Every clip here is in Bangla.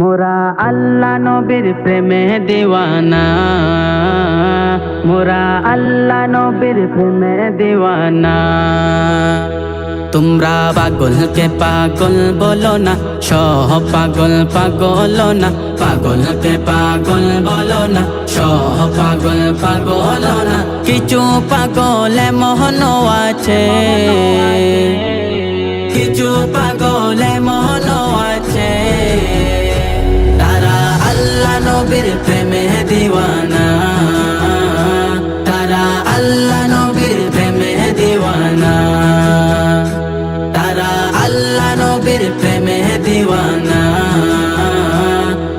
মোরা আল্লাহ নবীর প্রেমে দিওয়ানা, মোরা আল্লাহ নবীর প্রেমে দিওয়ানা। তোমরা পাগলকে পাগল বলো না, সহ পাগল পাগল না। পাগলকে পাগল বলো না, সহ পাগল পাগল না। কিছু পাগল এমন আছে, কিছু পাগল এমন আছে, তারা আল্লাহ নবীর প্রেমে দিওয়ানা, তারা আল্লাহ নবীর প্রেমে দিওয়ানা, তারা আল্লাহ নবীর প্রেমে দিওয়ানা,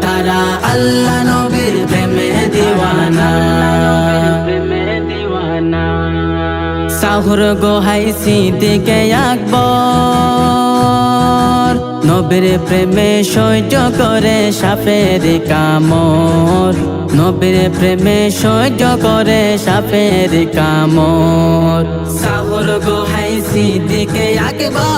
তারা আল্লাহ নবীর প্রেমে দিওয়ানা। সাহুর গোহাই সিদ্দিকে আকবর, নবীর প্রেমে সহ্য করে সাপের কামড়, নবীর প্রেমে সহ্য করে সাপের কামড়। সাহুর গোহাই সিদ্দিকে আকবর,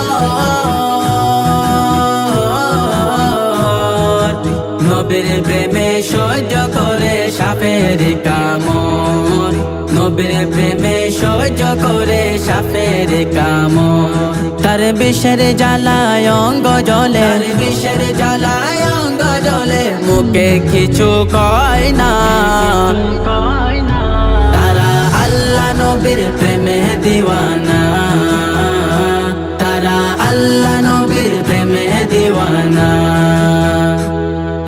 নবীর প্রেমে সহ্য করে সাপের কামড়, নবীর প্রেমে সহ্য করে সাপের কামড়। তার বিষের জ্বালায় অঙ্গ জ্বলে, তার বিষের জ্বালায় অঙ্গ জ্বলে, মুখে কিছু কয় না। তারা আল্লাহ নবীর প্রেমে দিওয়ানা, তারা আল্লাহ নবীর প্রেমে দিওয়ানা,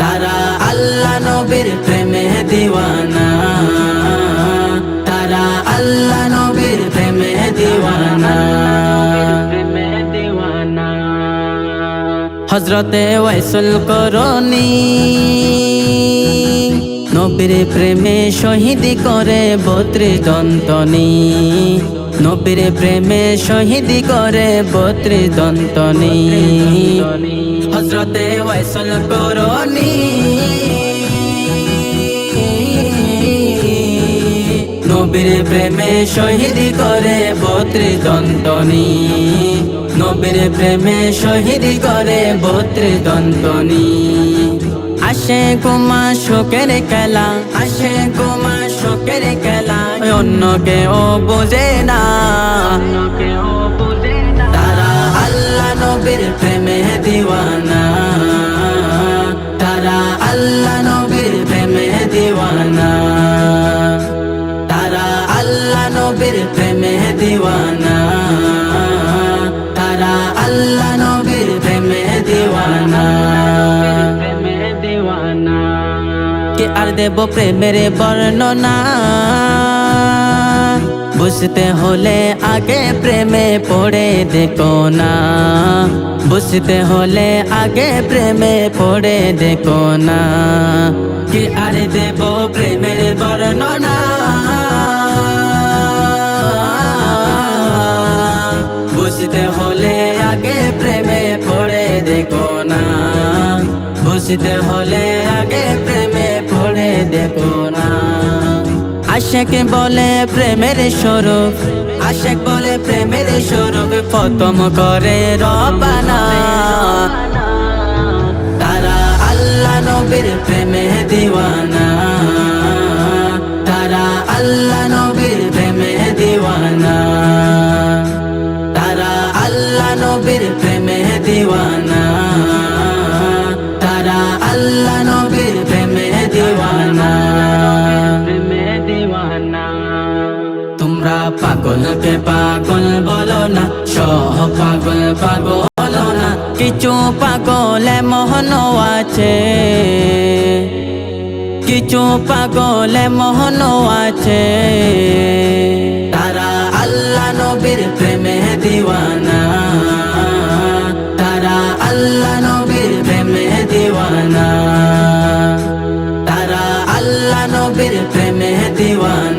তারা আল্লাহ নবীর প্রেমে দিওয়ানা, তারা আল্লাহ নবীর প্রেমে দিওয়ানা। হযরতে ওয়াইসুল করনি নবীর প্রেমে শহীদ করে 32 দন্তনি, নবীর প্রেমে শহীদ করে 32 দন্তনি। হযরতে ওয়াইসুল করনি নবীর প্রেমে শহীদ করে 32 দন্তনি, নবীর প্রেমে শহীদ করে 32 দন্তনি। আসে কুমা শোকের খেলা, আসে কুমা শোকের খেলা, অন্য কেউ বোঝে না। তারা আল্লাহ নবীর প্রেমে দিওয়ানা, তারা আল্লাহ নবীর প্রেমে দিওয়ানা, তারা আল্লাহ নবীর প্রেমে দিওয়ানা, তারা আল্লাহ নবীর প্রেমে দিওয়ানা। কে আর দেব প্রেমের বর্ণনা, বুঝতে হলে আগে প্রেমে পড়ে দেখো না, বুঝতে হলে আগে প্রেমে পড়ে দেখো না। কে আর দেব প্রেমের বর্ণনা, বুঝতে হলে আগে প্রেমে পড়ে দেখো না, বুঝতে হলে আগে প্রেমে পড়ে দেখো না। আশেক বলে প্রেমের স্বরূপ, আশেক বলে প্রেমের স্বরূপ, খতম করে রবানা। তারা আল্লাহ নবীর প্রেমে দিওয়ানা, তারা আল্লাহ নবীর প্রেমে দিওয়ানা, তারা আল্লাহ নবীর প্রেমে দিওয়ানা, তারা আল্লাহ নবীর প্রেমে দিওয়ানা। তোমরা পাগলকে পাগল বলো না, সহ পাগল পাগল না। কিছু পাগল এমন আছে, কিছু পাগল এমন আছে, তারা আল্লাহ নবীর প্রেমে দিওয়ানা, তারা আল্লাহ নবীর প্রেমে দিওয়ানা, তারা আল্লাহ নবীর প্রেমে দিওয়ানা।